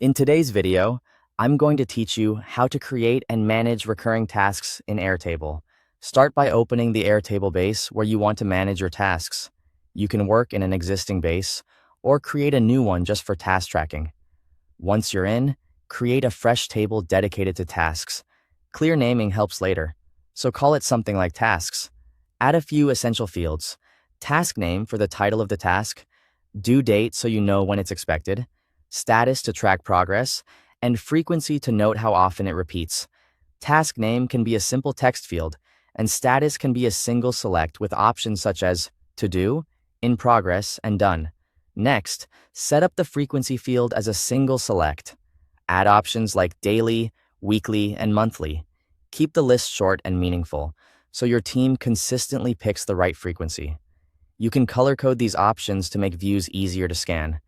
In today's video, I'm going to teach you how to create and manage recurring tasks in Airtable. Start by opening the Airtable base where you want to manage your tasks. You can work in an existing base or create a new one just for task tracking. Once you're in, create a fresh table dedicated to tasks. Clear naming helps later, so call it something like tasks. Add a few essential fields: task name for the title of the task, due date so you know when it's expected, status to track progress, and frequency to note how often it repeats. Task name can be a simple text field, and status can be a single select with options such as to do, in progress, and done. Next, set up the frequency field as a single select. Add options like daily, weekly, and monthly. Keep the list short and meaningful, so your team consistently picks the right frequency. You can color code these options to make views easier to scan.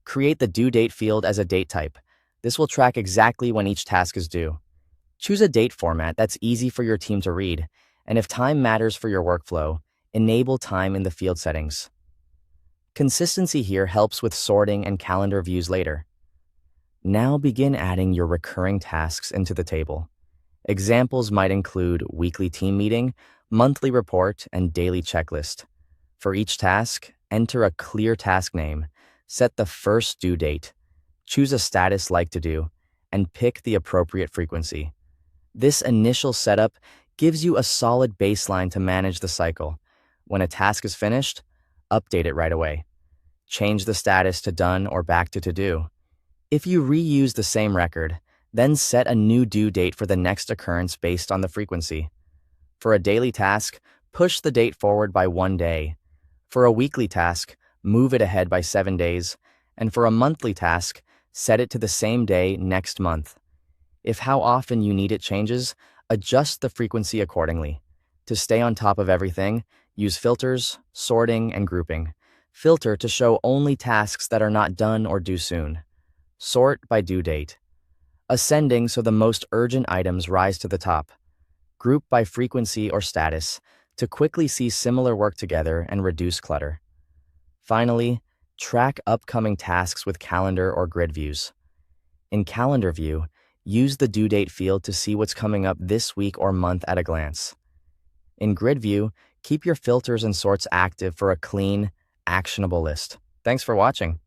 Create the due date field as a date type. This will track exactly when each task is due. Choose a date format that's easy for your team to read, and if time matters for your workflow, enable time in the field settings. Consistency here helps with sorting and calendar views later. Now begin adding your recurring tasks into the table. Examples might include weekly team meeting, monthly report, and daily checklist. For each task, enter a clear task name, set the first due date, choose a status like to do, and pick the appropriate frequency. This initial setup gives you a solid baseline to manage the cycle. When a task is finished, update it right away. Change the status to done or back to do. If you reuse the same record, then set a new due date for the next occurrence based on the frequency. For a daily task, push the date forward by 1 day. For a weekly task, move it ahead by 7 days. And for a monthly task, set it to the same day next month. If how often you need it changes, adjust the frequency accordingly. To stay on top of everything, use filters, sorting, and grouping. Filter to show only tasks that are not done or due soon. Sort by due date. Ascending so the most urgent items rise to the top. Group by frequency or status to quickly see similar work together and reduce clutter. Finally, track upcoming tasks with calendar or grid views. In Calendar View, use the due date field to see what's coming up this week or month at a glance. In Grid View, keep your filters and sorts active for a clean, actionable list. Thanks for watching.